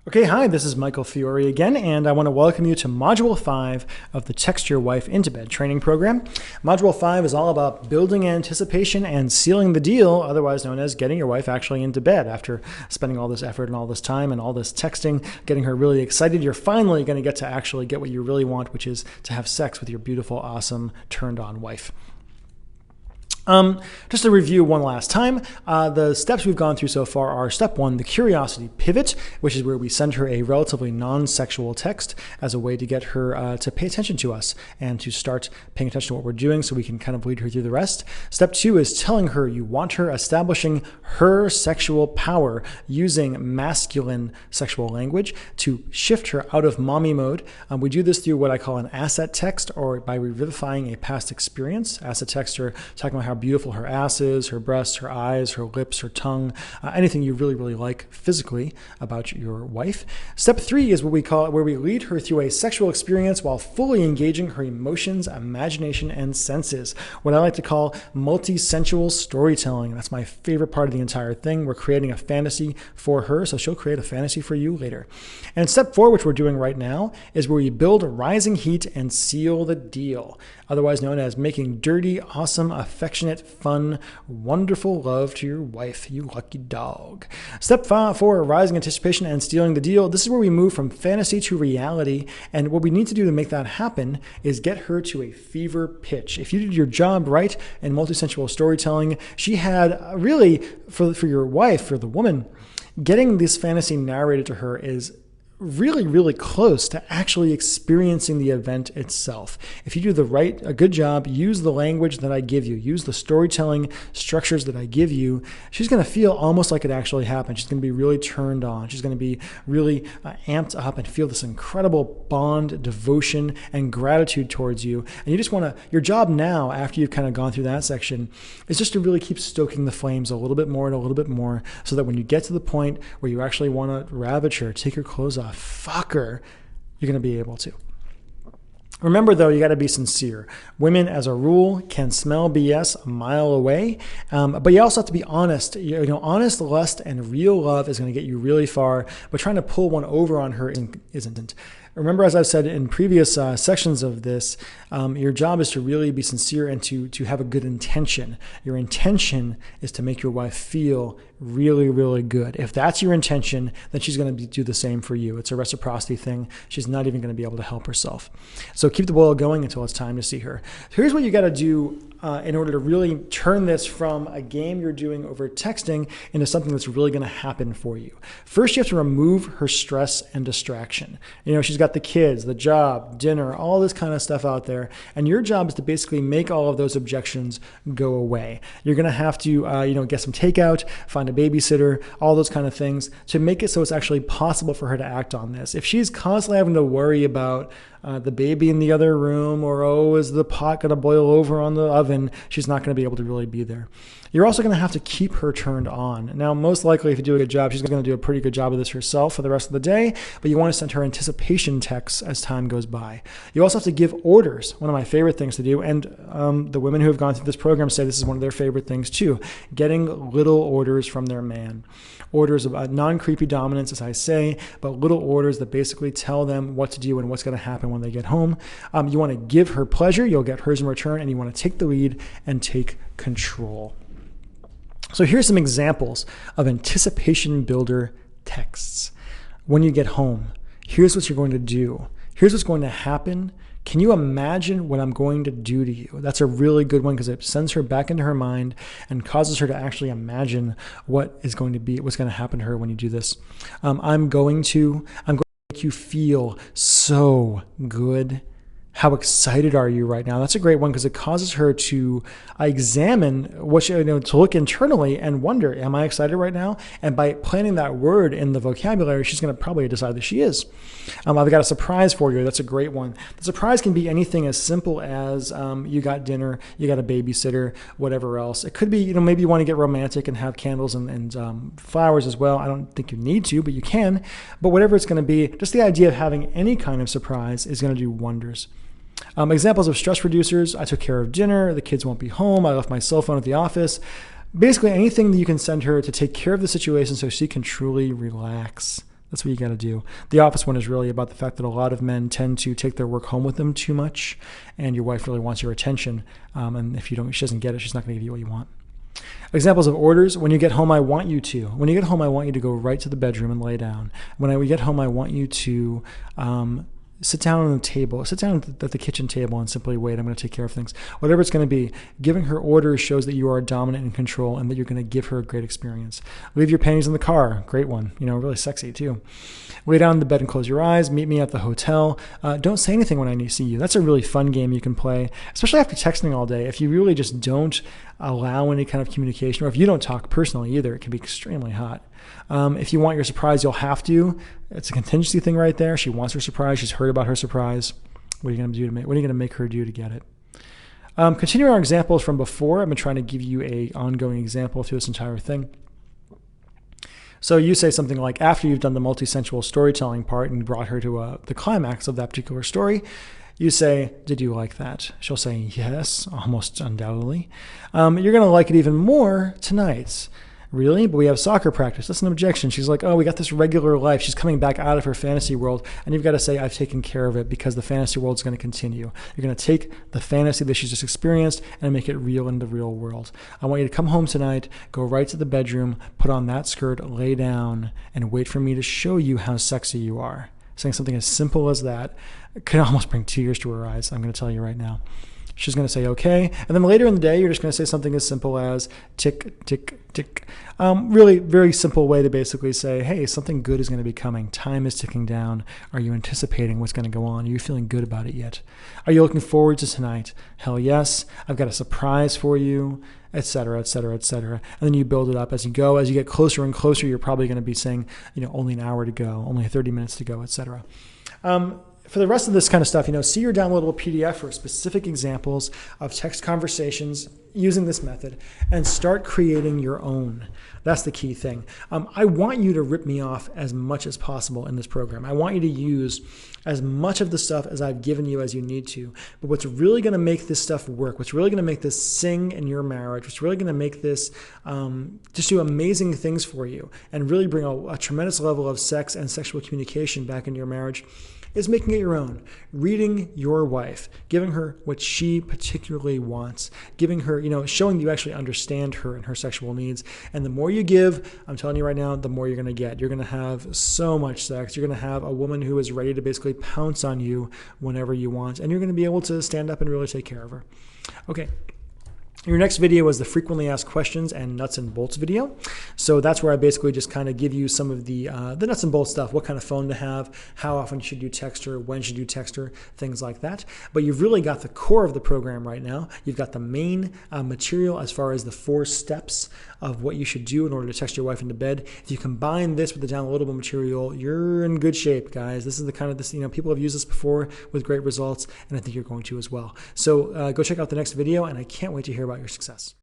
Okay, hi, this is Michael Fiore again, and I want to welcome you to Module 5 of the Text Your Wife into Bed training program. Module 5 is all about building anticipation and sealing the deal, otherwise known as getting your wife actually into bed. After spending all this effort and all this time and all this texting, getting her really excited, you're finally going to get to actually get what you really want, which is to have sex with your beautiful, awesome, turned-on wife. Just to review one last time, the steps we've gone through so far are step 1, the curiosity pivot, which is where we send her a relatively non-sexual text as a way to get her to pay attention to us and to start paying attention to what we're doing so we can kind of lead her through the rest. Step 2 is telling her you want her establishing her sexual power using masculine sexual language to shift her out of mommy mode. We do this through what I call an asset text, or by revivifying a past experience. Asset text are talking about how beautiful her ass is, her breasts, her eyes, her lips, her tongue, anything you really, really like physically about your wife. Step 3 is what we call it, where we lead her through a sexual experience while fully engaging her emotions, imagination, and senses. What I like to call multi-sensual storytelling. That's my favorite part of the entire thing. We're creating a fantasy for her, so she'll create a fantasy for you later. And step 4, which we're doing right now, is where we build rising heat and seal the deal, otherwise known as making dirty, awesome, affectionate, fun, wonderful love to your wife, you lucky dog. Step 4, rising anticipation and stealing the deal. This is where we move from fantasy to reality, and what we need to do to make that happen is get her to a fever pitch. If you did your job right in multisensual storytelling, she had really, for your wife, for the woman, getting this fantasy narrated to her is really, really close to actually experiencing the event itself. If you do a good job, use the language that I give you, use the storytelling structures that I give you, she's going to feel almost like it actually happened. She's going to be really turned on. She's going to be really amped up and feel this incredible bond, devotion, and gratitude towards you. And you just want to, your job now, after you've kind of gone through that section, is just to really keep stoking the flames a little bit more and a little bit more, so that when you get to the point where you actually want to ravage her, take your clothes off, fuck her, you're going to be able to. Remember, though, you got to be sincere. Women, as a rule, can smell BS a mile away, but you also have to be honest. Honest lust and real love is going to get you really far, but trying to pull one over on her isn't. Remember, as I've said in previous sections of this, your job is to really be sincere and to have a good intention. Your intention is to make your wife feel really, really good. If that's your intention, then she's going to do the same for you. It's a reciprocity thing. She's not even going to be able to help herself. So keep the boil going until it's time to see her. Here's what you got to do in order to really turn this from a game you're doing over texting into something that's really going to happen for you. First, you have to remove her stress and distraction. She's got the kids, the job, dinner, all this kind of stuff out there, and your job is to basically make all of those objections go away. You're going to have to, get some takeout, find a babysitter, all those kind of things to make it so it's actually possible for her to act on this. If she's constantly having to worry about the baby in the other room, or, is the pot going to boil over on the oven, she's not going to be able to really be there. You're also going to have to keep her turned on. Now, most likely, if you do a good job, she's going to do a pretty good job of this herself for the rest of the day, but you want to send her anticipation texts as time goes by. You also have to give orders, one of my favorite things to do, and the women who have gone through this program say this is one of their favorite things too, getting little orders from their man. Orders of non-creepy dominance, as I say, but little orders that basically tell them what to do and what's going to happen when they get home. You want to give her pleasure, you'll get hers in return, and you want to take the lead and take control. So here's some examples of anticipation builder texts. When you get home, here's what you're going to do. Here's what's going to happen. Can you imagine what I'm going to do to you? That's a really good one because it sends her back into her mind and causes her to actually imagine what's going to happen to her when you do this. I'm going to make you feel so good. How excited are you right now? That's a great one because it causes her to examine to look internally and wonder, am I excited right now? And by planting that word in the vocabulary, she's going to probably decide that she is. I've got a surprise for you. That's a great one. The surprise can be anything as simple as you got dinner, you got a babysitter, whatever else. It could be, maybe you want to get romantic and have candles and flowers as well. I don't think you need to, but you can. But whatever it's going to be, just the idea of having any kind of surprise is going to do wonders. Examples of stress reducers: I took care of dinner, the kids won't be home, I left my cell phone at the office. Basically anything that you can send her to take care of the situation so she can truly relax. That's what you got to do. The office one is really about the fact that a lot of men tend to take their work home with them too much, and your wife really wants your attention. And if you don't, she doesn't get it, she's not going to give you what you want. Examples of orders: when you get home, I want you to. When you get home, I want you to go right to the bedroom and lay down. When we get home, I want you to sit down on the table, sit down at the kitchen table and simply wait. I'm going to take care of things. Whatever it's going to be, giving her orders shows that you are dominant and in control and that you're going to give her a great experience. Leave your panties in the car. Great one. Really sexy too. Lay down in the bed and close your eyes. Meet me at the hotel. Don't say anything when I see you. That's a really fun game you can play, especially after texting all day. If you really just don't allow any kind of communication, or if you don't talk personally either, it can be extremely hot. If you want your surprise, you'll have to. It's a contingency thing right there. She wants her surprise. She's heard about her surprise. What are you going to do what are you going to make her do to get it? Continuing our examples from before, I've been trying to give you an ongoing example through this entire thing. So you say something like, after you've done the multi-sensual storytelling part and brought her to the climax of that particular story, you say, did you like that? She'll say, yes, almost undoubtedly. You're going to like it even more tonight. Really? But we have soccer practice. That's an objection. She's like, oh, we got this regular life. She's coming back out of her fantasy world. And you've got to say, I've taken care of it, because the fantasy world is going to continue. You're going to take the fantasy that she's just experienced and make it real in the real world. I want you to come home tonight, go right to the bedroom, put on that skirt, lay down, and wait for me to show you how sexy you are. Saying something as simple as that could almost bring tears to her eyes. I'm going to tell you right now. She's going to say, okay. And then later in the day, you're just going to say something as simple as tick, tick, tick. Really very simple way to basically say, hey, something good is going to be coming. Time is ticking down. Are you anticipating what's going to go on? Are you feeling good about it yet? Are you looking forward to tonight? Hell yes. I've got a surprise for you, etc., etc., etc. And then you build it up as you go. As you get closer and closer, you're probably going to be saying, only an hour to go, only 30 minutes to go, etc. For the rest of this kind of stuff, see your downloadable PDF for specific examples of text conversations using this method, and start creating your own. That's the key thing. I want you to rip me off as much as possible in this program. I want you to use as much of the stuff as I've given you as you need to. But what's really going to make this stuff work, what's really going to make this sing in your marriage, what's really going to make this just do amazing things for you and really bring a tremendous level of sex and sexual communication back into your marriage, is making it your own. Reading your wife, giving her what she particularly wants, giving her, showing you actually understand her and her sexual needs. And the more you give, I'm telling you right now, the more you're going to get. You're going to have so much sex. You're going to have a woman who is ready to basically pounce on you whenever you want, and you're going to be able to stand up and really take care of her. Okay. Your next video was the frequently asked questions and nuts and bolts video. So that's where I basically just kind of give you some of the nuts and bolts stuff, what kind of phone to have, how often should you text her, when should you text her, things like that. But you've really got the core of the program right now. You've got the main material as far as the 4 steps of what you should do in order to text your wife into bed. If you combine this with the downloadable material, you're in good shape, guys. This is the kind of people have used this before with great results, and I think you're going to as well. So go check out the next video, and I can't wait to hear about your success.